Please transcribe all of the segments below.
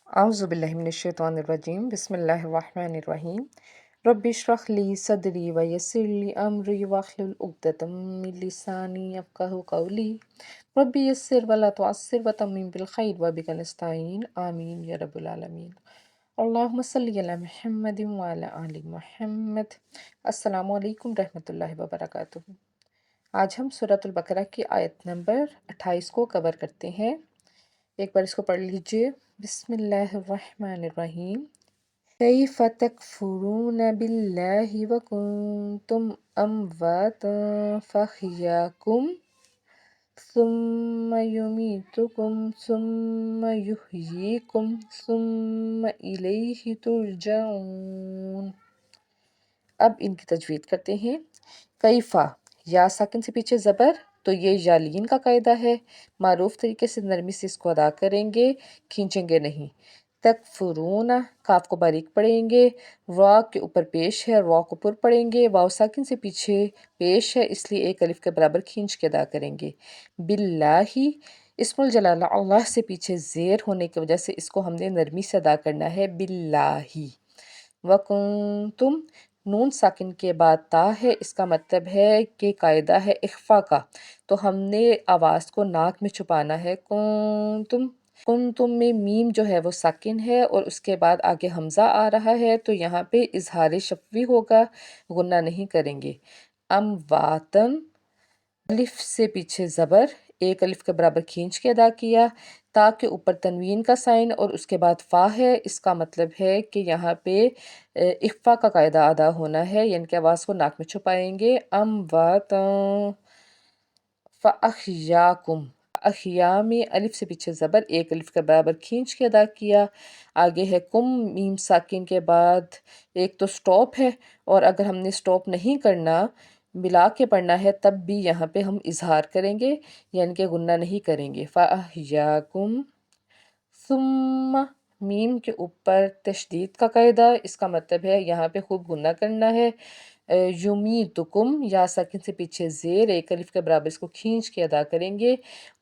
أعوذ بالله من الشيطان الرجيم بسم الله الرحمن الرحيم رب اشرح لي صدري ويسر لي أمري واحلل عقدة من لساني يفقهوا قولي رب يسر ولا تعسر وتمم بالخير وبك نستعين آمين يا رب العالمين اللهم صل على محمد وعلى آل محمد السلام علیکم رحمۃ اللہ وبرکاتہ۔ آج ہم سورۃ البقرہ کی آیت نمبر 28 کو کور کرتے ہیں۔ ایک بار اس کو پڑھ لیجئے۔ بسم اللہ الرحمن الرحیم۔ کیف تکفرون باللہ وکنتم امواتا فاحیاکم ثم یمیتکم ثم یحییکم ثم الیہ ترجعون۔ اب ان کی تجوید کرتے ہیں۔ کیفا، یا ساکن سے پیچھے زبر، تو یہ یالین کا قاعدہ ہے۔ معروف طریقے سے نرمی سے اس کو ادا کریں گے، کھینچیں گے نہیں۔ تکفرون، کاف کو باریک پڑھیں گے، را کے اوپر پیش ہے، را کو پر پڑھیں گے، واو ساکن سے پیچھے پیش ہے، اس لیے ایک الف کے برابر کھینچ کے ادا کریں گے۔ باللہ، اسم الجلالہ اللہ سے پیچھے زیر ہونے کی وجہ سے اس کو ہم نے نرمی سے ادا کرنا ہے، باللہ۔ وکنتم، نون ساکن کے بعد تا ہے، اس کا مطلب ہے کہ قاعدہ ہے اخفا کا، تو ہم نے آواز کو ناک میں چھپانا ہے۔ کنتم، کنتم میں میم جو ہے وہ ساکن ہے اور اس کے بعد آگے حمزہ آ رہا ہے، تو یہاں پہ اظہار شفوی ہوگا، غنہ نہیں کریں گے۔ امواتن، الف سے پیچھے زبر، ایک الف کے برابر کھینچ کے ادا کیا، تا کے اوپر تنوین کا سائن اور اس کے بعد فا ہے، اس کا مطلب ہے کہ یہاں پہ اخفا کا قاعدہ ادا ہونا ہے، یعنی کہ آواز کو ناک میں چھپائیں گے۔ امواتن فاحیاکم، احیا میں الف سے پیچھے زبر، ایک الف کے برابر کھینچ کے ادا کیا، آگے ہے کم، میم ساکن کے بعد ایک تو سٹاپ ہے، اور اگر ہم نے سٹاپ نہیں کرنا، ملا کے پڑھنا ہے، تب بھی یہاں پہ ہم اظہار کریں گے، یعنی کہ غنہ نہیں کریں گے۔ فاحیاکم ثم، میم کے اوپر تشدید کا قاعدہ، اس کا مطلب ہے یہاں پہ خوب غنہ کرنا ہے۔ یمیتکم، یا ساکن سے پیچھے زیر، ایک الف کے برابر اس کو کھینچ کے ادا کریں گے،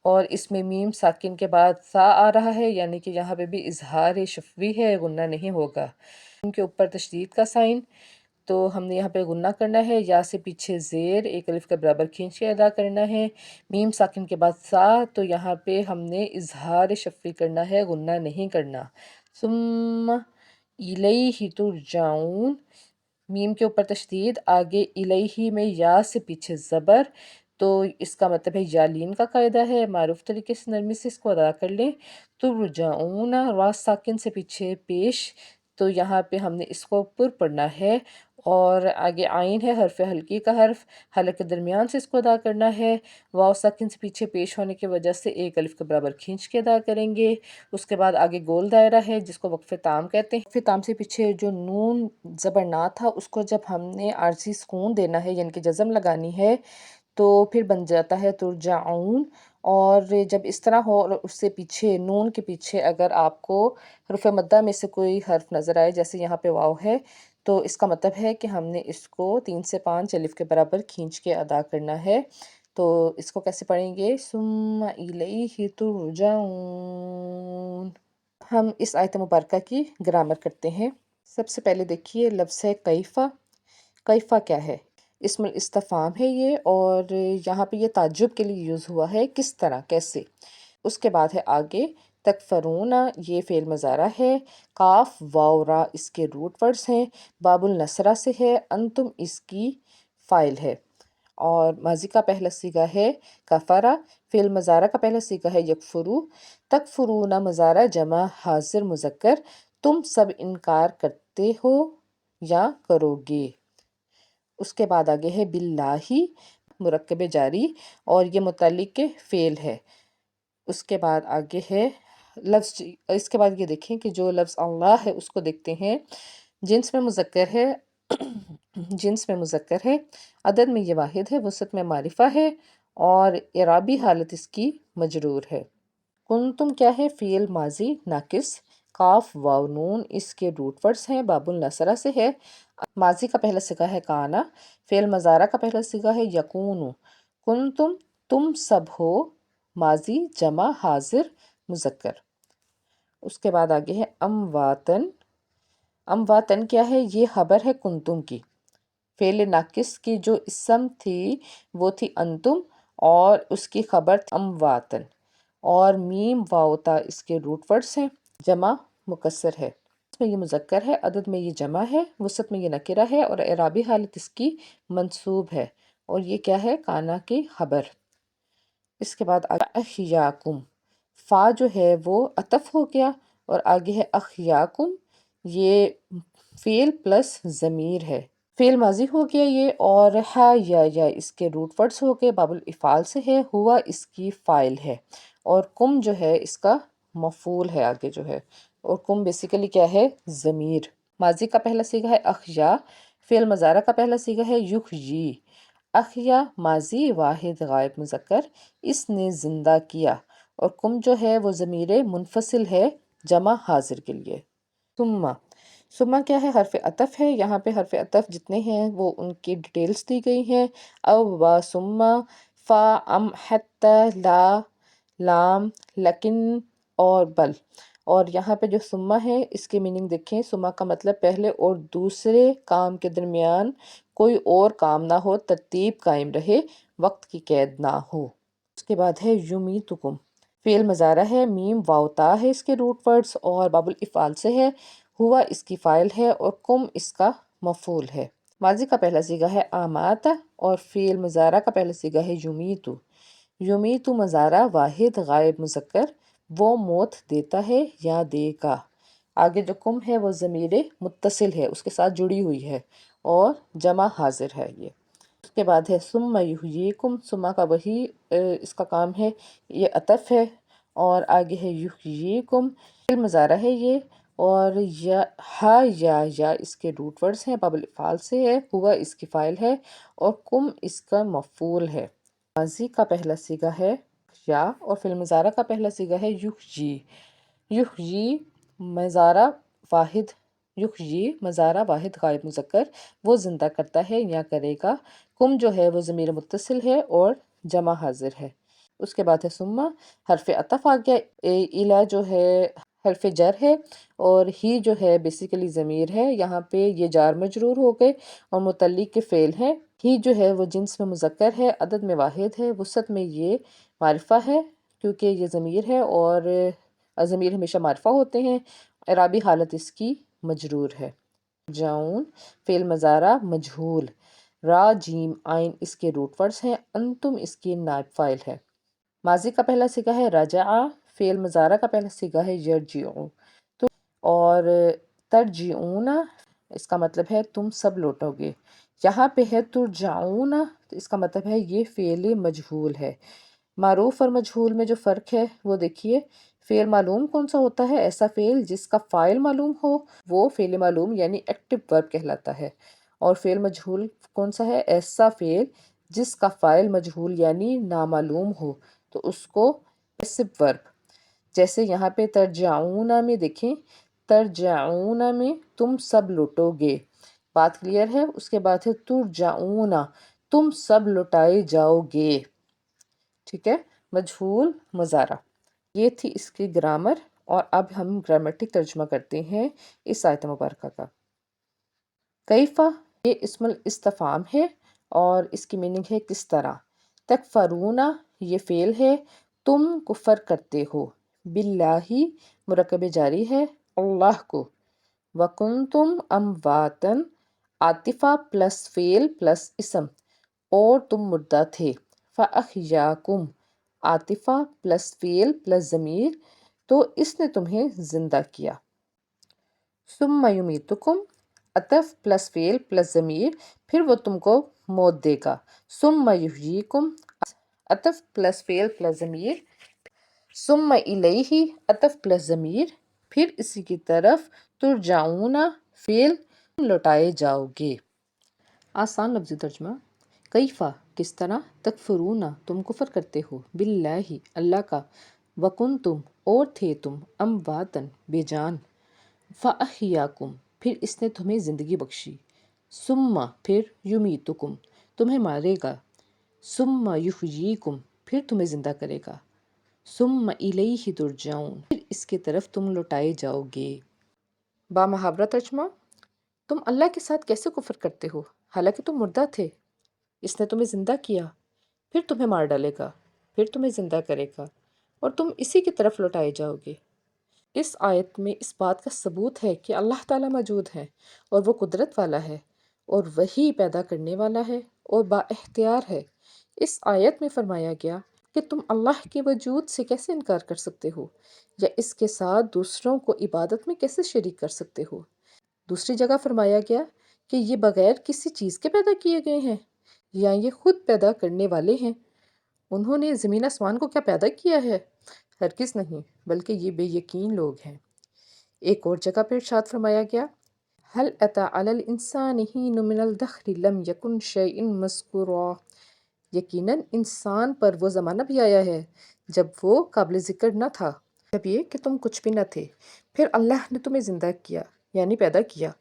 اور اس میں میم ساکن کے بعد سا آ رہا ہے، یعنی کہ یہاں پہ بھی اظہار شفوی ہے، غنہ نہیں ہوگا۔ ان کے اوپر تشدید کا سائن، تو ہم نے یہاں پہ غنہ کرنا ہے، یا سے پیچھے زیر، ایک الف کے برابر کھینچ کے ادا کرنا ہے، میم ساکن کے بعد سا، تو یہاں پہ ہم نے اظہار شفوی کرنا ہے، غنہ نہیں کرنا۔ ثم الیہ ترجعون، میم کے اوپر تشدید، آگے الیہ میں یا سے پیچھے زبر، تو اس کا مطلب ہے یالین کا قاعدہ ہے، معروف طریقے سے نرمی سے اس کو ادا کر لیں۔ ترجعون، را ساکن سے پیچھے پیش، تو یہاں پہ ہم نے اس کو پر پڑھنا ہے، اور آگے عین ہے، حرف ہلکی کا حرف، حلق کے درمیان سے اس کو ادا کرنا ہے، واو ساکن سے پیچھے پیش ہونے کی وجہ سے ایک الف کے برابر کھینچ کے ادا کریں گے۔ اس کے بعد آگے گول دائرہ ہے جس کو وقف تام کہتے ہیں۔ وقف تام سے پیچھے جو نون زبر نا تھا، اس کو جب ہم نے عارضی سکون دینا ہے، یعنی کہ جزم لگانی ہے، تو پھر بن جاتا ہے ترجعون۔ اور جب اس طرح ہو اور اس سے پیچھے، نون کے پیچھے اگر آپ کو حروف مدہ میں سے کوئی حرف نظر آئے، جیسے یہاں پہ واو ہے، تو اس کا مطلب ہے کہ ہم نے اس کو 3 سے 5 الف کے برابر کھینچ کے ادا کرنا ہے۔ تو اس کو کیسے پڑھیں گے؟ ثم الیہ ترجعون۔ ہم اس آیت مبارکہ کی گرامر کرتے ہیں۔ سب سے پہلے دیکھیے لفظ ہے کیفا۔ کیفا کیا ہے؟ اسم الاستفہام ہے یہ، اور یہاں پہ یہ تعجب کے لیے یوز ہوا ہے، کس طرح، کیسے۔ اس کے بعد ہے آگے تکفرون، یہ فعل مضارع ہے، کاف واو را اس کے روٹ ورڈز ہیں، باب النصرہ سے ہے، انتم اس کی فاعل ہے، اور ماضی کا پہلا صیغہ ہے کفرا، فعل مضارع کا پہلا صیغہ ہے یکفرو، تکفرون مضارع جمع حاضر مذکر، تم سب انکار کرتے ہو یا کرو گے۔ اس کے بعد آگے ہے باللہ، مرکب جاری، اور یہ متعلق فعل ہے۔ اس کے بعد آگے ہے لفظ، اس کے بعد یہ دیکھیں کہ جو لفظ اللہ ہے اس کو دیکھتے ہیں، جنس میں مذکر ہے، جنس میں مذکر ہے، عدد میں یہ واحد ہے، وسط میں معرفہ ہے، اور اعرابی حالت اس کی مجرور ہے۔ کنتم کیا ہے؟ فعل ماضی ناقص، کاف واو نون اس کے روٹ ورڈز ہیں، باب النصرہ سے ہے، ماضی کا پہلا صیغہ ہے کانا، فعل مضارع کا پہلا صیغہ ہے یکون، کنتم تم سب ہو، ماضی جمع حاضر مذکر۔ اس کے بعد آگے ہے امواتن. امواتن کیا ہے؟ یہ خبر ہے کنتم کی. فعل ناقص کی جو اسم تھی وہ تھی انتم، اور اس کی خبر تھی امواتن، اور میم واو تا اس کے روٹ ورڈز ہیں. جمع مکسر ہے، اس میں یہ مذکر ہے، عدد میں یہ جمع ہے، وسط میں یہ نکرہ ہے، اور اعرابی حالت اس کی منصوب ہے، اور یہ کیا ہے؟ کانا کی خبر. اس کے بعد احیاکم، فا جو ہے وہ عطف ہو گیا، اور آگے ہے احیاکم، یہ فعل پلس ضمیر ہے. فعل ماضی ہو گیا یہ، اور ہا یا اس کے روٹ ورڈز ہو گئے، باب الافعال سے ہے، ہوا اس کی فائل ہے، اور کم جو ہے اس کا مفعول ہے آگے جو ہے، اور کم بیسیکلی کیا ہے؟ ضمیر. ماضی کا پہلا صیغہ ہے احیا، فعل مضارع کا پہلا صیغہ ہے یحیی. احیا ماضی واحد غائب مذکر، اس نے زندہ کیا، اور کم جو ہے وہ ضمیر منفصل ہے جمع حاضر کے لیے. ثم کیا ہے؟ حرف عطف ہے. یہاں پہ حرف عطف جتنے ہیں وہ ان کی ڈیٹیلز دی گئی ہیں. او و ثم، فا ام حتی لا لام لیکن اور بل. اور یہاں پہ جو ثم ہے اس کی میننگ دیکھیں. ثم کا مطلب پہلے اور دوسرے کام کے درمیان کوئی اور کام نہ ہو، ترتیب قائم رہے، وقت کی قید نہ ہو. اس کے بعد ہے یمیتکم، فعل مضارع ہے، میم واو تا ہے اس کے روٹ ورڈز، اور باب الافعال سے ہے، ہوا اس کی فائل ہے، اور کم اس کا مفعول ہے. ماضی کا پہلا صیغہ ہے آمات، اور فعل مضارع کا پہلا صیغہ ہے یمیتو. یمیتو مضارع واحد غائب مذکر، وہ موت دیتا ہے یا دے گا. آگے جو کم ہے وہ ضمیر متصل ہے، اس کے ساتھ جڑی ہوئی ہے، اور جمع حاضر ہے یہ. اس کے بعد ہے ثم یحییکم، ثم کا وہی اس کا کام ہے، یہ عطف ہے، اور آگے ہے یحییکم، فعل مضارع ہے یہ، اور یا اس کے روٹ ورڈز ہیں، باب الافعال سے ہے، ہوا اس کی فائل ہے، اور کم اس کا مفعول ہے. ماضی کا پہلا صیغہ ہے یا، اور فعل مضارع کا پہلا صیغہ ہے یحیی. یحیی مضارع واحد، یحیی مضارع واحد غائب مذکر، وہ زندہ کرتا ہے یا کرے گا. کم جو ہے وہ ضمیر متصل ہے اور جمع حاضر ہے. اس کے بعد ہے ثم، حرف عطف آ گیا. الا جو ہے حرف جر ہے، اور ہی جو ہے بیسیکلی ضمیر ہے، یہاں پہ یہ جار مجرور ہو گئے، اور متعلق کے فعل ہے. ہی جو ہے وہ جنس میں مذکر ہے، عدد میں واحد ہے، وسط میں یہ معرفہ ہے کیونکہ یہ ضمیر ہے، اور ضمیر ہمیشہ معرفہ ہوتے ہیں. اعرابی حالت اس کی مجرور ہے. جاؤن فعل مضارع مجہول، را جیم آئین اس کے روٹ ورڈز ہیں، انتم اس کی نائب فاعل ہے. ماضی کا پہلا صیغہ ہے رجع، فعل مضارع کا پہلا صیغہ ہے یرجعو. اور ترجعون اس کا مطلب ہے تم سب لوٹو گے. یہاں پہ ہے ترجعون، تو اس کا مطلب ہے یہ فعل مجہول ہے. معروف اور مجہول میں جو فرق ہے وہ دیکھیے. فعل معلوم کون سا ہوتا ہے؟ ایسا فعل جس کا فاعل معلوم ہو، وہ فعل معلوم یعنی ایکٹیو ورب کہلاتا ہے. اور فعل مجہول کون سا ہے؟ ایسا فعل جس کا فاعل مجہول یعنی نامعلوم ہو، تو اس کو پیسو ورب. جیسے یہاں پہ ترجعون میں دیکھیں، ترجعون میں تم سب لوٹو گے، بات کلیئر ہے. اس کے بعد ہے ترجعون، تم سب لوٹائے جاؤ گے. ٹھیک ہے، مجہول مضارع. یہ تھی اس کی گرامر، اور اب ہم گرامیٹک ترجمہ کرتے ہیں اس آیت مبارکہ کا. کیفہ یہ اسم الاستفہام ہے، اور اس کی میننگ ہے کس طرح. تکفرون یہ فعل ہے، تم کفر کرتے ہو. باللہ مرکب جاری ہے، اللہ کو. وکنتم امواتن عاطفہ پلس فعل پلس اسم، اور تم مردہ تھے. فاحیاکم عاطفہ پلس فعل پلس ضمیر، تو اس نے تمہیں زندہ کیا. ثم یمیتکم عطف پلس فعل پلس ضمیر، پھر وہ تم کو موت دے گا. ثم یحییکم عطف پلس فعل پلس ضمیر، ثم الیہ عطف پلس ضمیر، پھر اسی کی طرف ترجعون فعل لوٹائے جاؤ گے. آسان لفظی ترجمہ. کیفہ کس طرح، تکفرون تم کفر کرتے ہو، باللہ اللہ کا، وکنتم اور تھے تم، امواتن بے جان، فاحیاکم پھر اس نے تمہیں زندگی بخشی. ثم پھر یمیتکم تمہیں مارے گا. ثم یحییکم پھر تمہیں زندہ کرے گا. ثم الیہ ترجعون، پھر اس کی طرف تم لوٹائے جاؤ گے۔ با محاورہ ترجمہ: تم اللہ کے ساتھ کیسے کفر کرتے ہو حالانکہ تم مردہ تھے؟ اس نے تمہیں زندہ کیا، پھر تمہیں مار ڈالے گا، پھر تمہیں زندہ کرے گا اور تم اسی کی طرف لوٹائے جاؤ گے۔ اس آیت میں اس بات کا ثبوت ہے کہ اللہ تعالیٰ موجود ہے اور وہ قدرت والا ہے اور وہی پیدا کرنے والا ہے اور با اختیار ہے۔ اس آیت میں فرمایا گیا کہ تم اللہ کے وجود سے کیسے انکار کر سکتے ہو یا اس کے ساتھ دوسروں کو عبادت میں کیسے شریک کر سکتے ہو۔ دوسری جگہ فرمایا گیا کہ یہ بغیر کسی چیز کے پیدا کیے گئے ہیں یا یہ خود پیدا کرنے والے ہیں۔ انہوں نے زمین آسمان کو کیا پیدا کیا ہے؟ ہرگز نہیں، بلکہ یہ بے یقین لوگ ہیں۔ ایک اور جگہ پر ارشاد فرمایا گیا: هل أتى على الإنسان حين من الدهر لم يكن شيئا مذكورا، یقیناً انسان پر وہ زمانہ بھی آیا ہے جب وہ قابل ذکر نہ تھا، جب یہ کہ تم کچھ بھی نہ تھے، پھر اللہ نے تمہیں زندہ کیا یعنی پیدا کیا،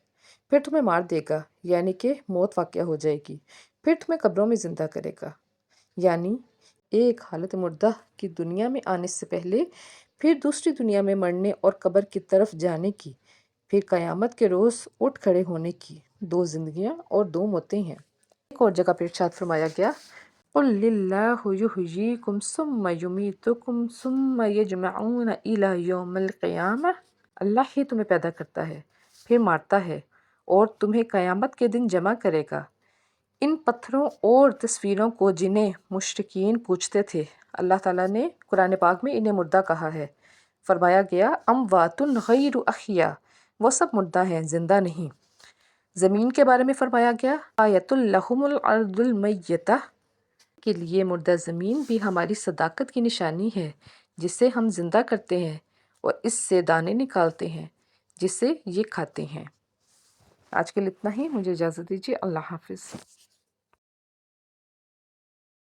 پھر تمہیں مار دے گا یعنی کہ موت واقع ہو جائے گی، پھر تمہیں قبروں میں زندہ کرے گا، یعنی ایک حالت مردہ کی دنیا میں آنے سے پہلے پھر دوسری دنیا میں مرنے اور قبر کی طرف جانے کی، پھر قیامت کے روز اٹھ کھڑے ہونے کی دو زندگیاں اور دو موتیں ہیں۔ ایک اور جگہ پر ارشاد فرمایا گیا: قُلِ اللَّهُ يُحْيِيكُمْ ثُمَّ يُمِيتُكُمْ ثُمَّ يَجْمَعُونَ إِلَى يَوْمِ الْقِيَامَةِ، اللہ ہی تمہیں پیدا کرتا ہے، پھر مارتا ہے اور تمہیں قیامت کے دن جمع کرے گا۔ ان پتھروں اور تصویروں کو جنہیں مشرکین پوجتے تھے، اللہ تعالیٰ نے قرآن پاک میں انہیں مردہ کہا ہے۔ فرمایا گیا: اموات غیر احیاء، وہ سب مردہ ہیں، زندہ نہیں۔ زمین کے بارے میں فرمایا گیا: آیۃ لہم الارض المیتہ، کے لیے مردہ زمین بھی ہماری صداقت کی نشانی ہے جسے ہم زندہ کرتے ہیں اور اس سے دانے نکالتے ہیں جسے یہ کھاتے ہیں۔ آج کے لیے اتنا ہی، مجھے اجازت دیجیے، اللہ حافظ۔